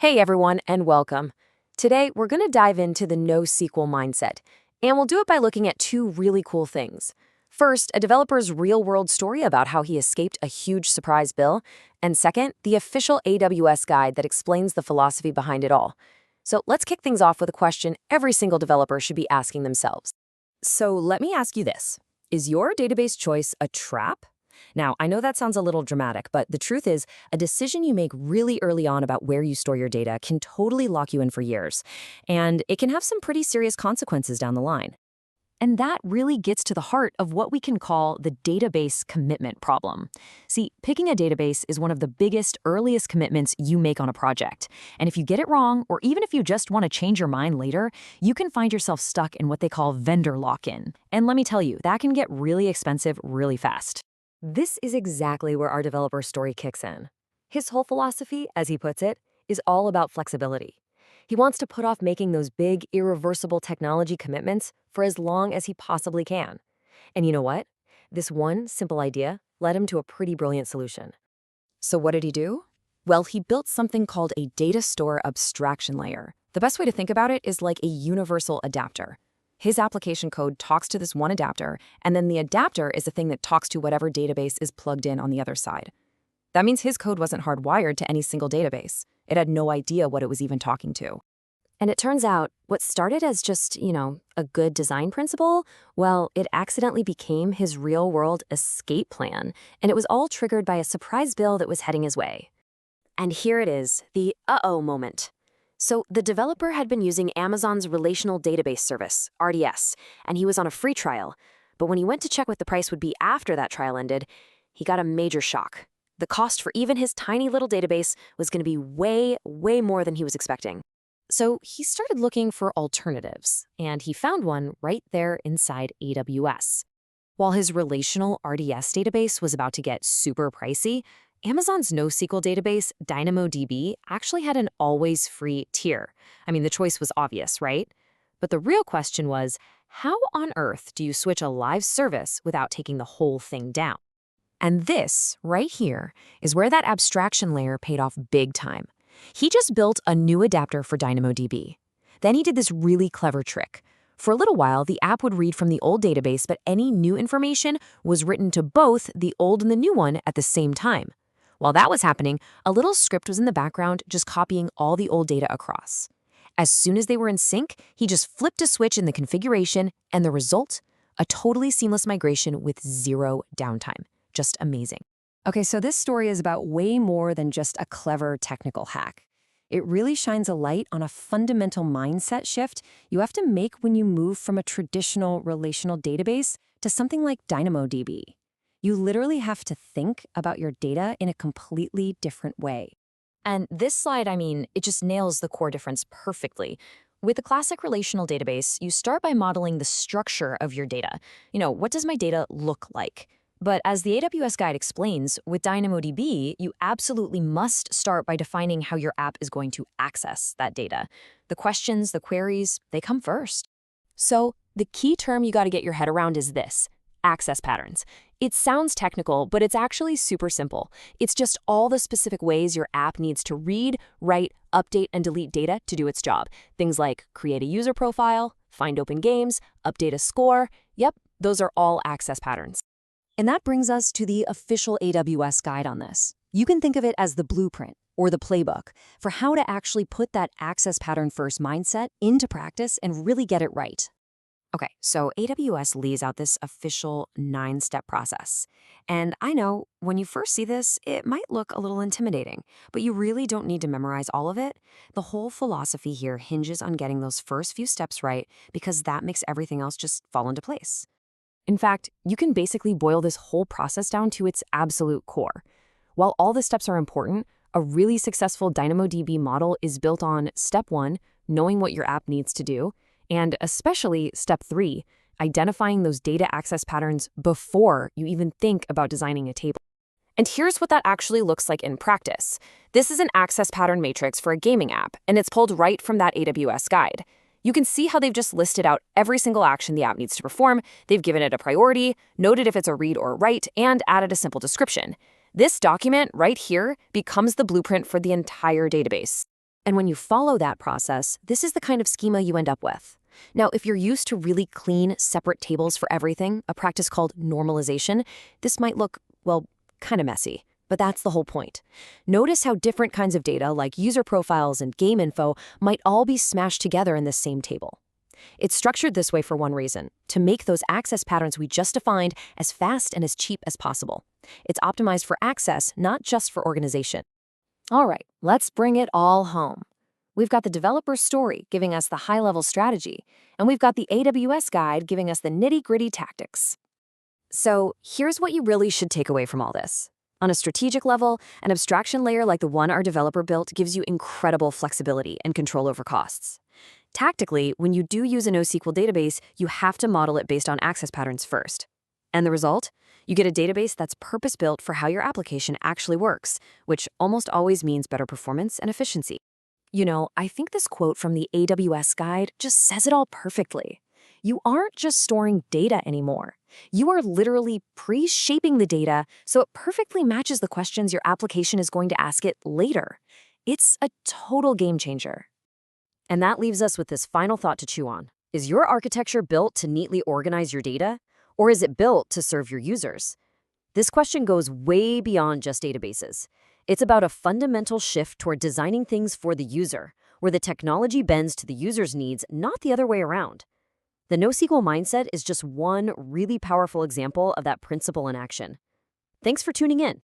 Hey everyone, and welcome. Today, we're going to dive into the NoSQL mindset, and we'll do it by looking at two really cool things. First, a developer's real-world story about how he escaped a huge surprise bill, and second, the official AWS guide that explains the philosophy behind it all. So let's kick things off with a question every single developer should be asking themselves. So let me ask you this. Is your database choice a trap? Now, I know that sounds a little dramatic, but the truth is, a decision you make really early on about where you store your data can totally lock you in for years, and it can have some pretty serious consequences down the line. And that really gets to the heart of what we can call the database commitment problem. See, picking a database is one of the biggest, earliest commitments you make on a project. And if you get it wrong, or even if you just want to change your mind later, you can find yourself stuck in what they call vendor lock-in. And let me tell you, that can get really expensive really fast. This is exactly where our developer story kicks in. His whole philosophy, as he puts it, is all about flexibility. He wants to put off making those big, irreversible technology commitments for as long as he possibly can. And you know what? This one simple idea led him to a pretty brilliant solution. So what did he do? Well, he built something called a data store abstraction layer. The best way to think about it is like a universal adapter. His application code talks to this one adapter, and then the adapter is the thing that talks to whatever database is plugged in on the other side. That means his code wasn't hardwired to any single database. It had no idea what it was even talking to. And it turns out, what started as just, a good design principle, well, it accidentally became his real-world escape plan, and it was all triggered by a surprise bill that was heading his way. And here it is, the uh-oh moment. So the developer had been using Amazon's relational database service, RDS, and he was on a free trial. But when he went to check what the price would be after that trial ended, he got a major shock. The cost for even his tiny little database was going to be way, way more than he was expecting. So he started looking for alternatives, and he found one right there inside AWS. While his relational RDS database was about to get super pricey, Amazon's NoSQL database, DynamoDB, actually had an always free tier. I mean, the choice was obvious, right? But the real question was, how on earth do you switch a live service without taking the whole thing down? And this, right here, is where that abstraction layer paid off big time. He just built a new adapter for DynamoDB. Then he did this really clever trick. For a little while, the app would read from the old database, but any new information was written to both the old and the new one at the same time. While that was happening, a little script was in the background just copying all the old data across. As soon as they were in sync, he just flipped a switch in the configuration, and the result? A totally seamless migration with zero downtime. Just amazing. Okay, so this story is about way more than just a clever technical hack. It really shines a light on a fundamental mindset shift you have to make when you move from a traditional relational database to something like DynamoDB. You literally have to think about your data in a completely different way. And this slide, it just nails the core difference perfectly. With the classic relational database, you start by modeling the structure of your data. What does my data look like? But as the AWS guide explains, with DynamoDB, you absolutely must start by defining how your app is going to access that data. The questions, the queries, they come first. So the key term you got to get your head around is this: access patterns. It sounds technical, but it's actually super simple. It's just all the specific ways your app needs to read, write, update, and delete data to do its job. Things like create a user profile, find open games, update a score. Yep, those are all access patterns. And that brings us to the official AWS guide on this. You can think of it as the blueprint or the playbook for how to actually put that access pattern first mindset into practice and really get it right. Okay, so AWS lays out this official 9-step process. And I know when you first see this, it might look a little intimidating, but you really don't need to memorize all of it. The whole philosophy here hinges on getting those first few steps right, because that makes everything else just fall into place. In fact, you can basically boil this whole process down to its absolute core. While all the steps are important, a really successful DynamoDB model is built on step 1, knowing what your app needs to do, and especially step 3, identifying those data access patterns before you even think about designing a table. And here's what that actually looks like in practice. This is an access pattern matrix for a gaming app, and it's pulled right from that AWS guide. You can see how they've just listed out every single action the app needs to perform. They've given it a priority, noted if it's a read or write, and added a simple description. This document right here becomes the blueprint for the entire database. And when you follow that process, this is the kind of schema you end up with. Now, if you're used to really clean, separate tables for everything, a practice called normalization, this might look, well, kind of messy. But that's the whole point. Notice how different kinds of data, like user profiles and game info, might all be smashed together in this same table. It's structured this way for one reason, to make those access patterns we just defined as fast and as cheap as possible. It's optimized for access, not just for organization. All right, let's bring it all home. We've got the developer story giving us the high-level strategy, and we've got the AWS guide giving us the nitty-gritty tactics. So here's what you really should take away from all this. On a strategic level, an abstraction layer like the one our developer built gives you incredible flexibility and control over costs. Tactically, when you do use a NoSQL database, you have to model it based on access patterns first. And the result? You get a database that's purpose-built for how your application actually works, which almost always means better performance and efficiency. You know, I think this quote from the AWS guide just says it all perfectly. You aren't just storing data anymore. You are literally pre-shaping the data so it perfectly matches the questions your application is going to ask it later. It's a total game changer. And that leaves us with this final thought to chew on. Is your architecture built to neatly organize your data? Or is it built to serve your users? This question goes way beyond just databases. It's about a fundamental shift toward designing things for the user, where the technology bends to the user's needs, not the other way around. The NoSQL mindset is just one really powerful example of that principle in action. Thanks for tuning in.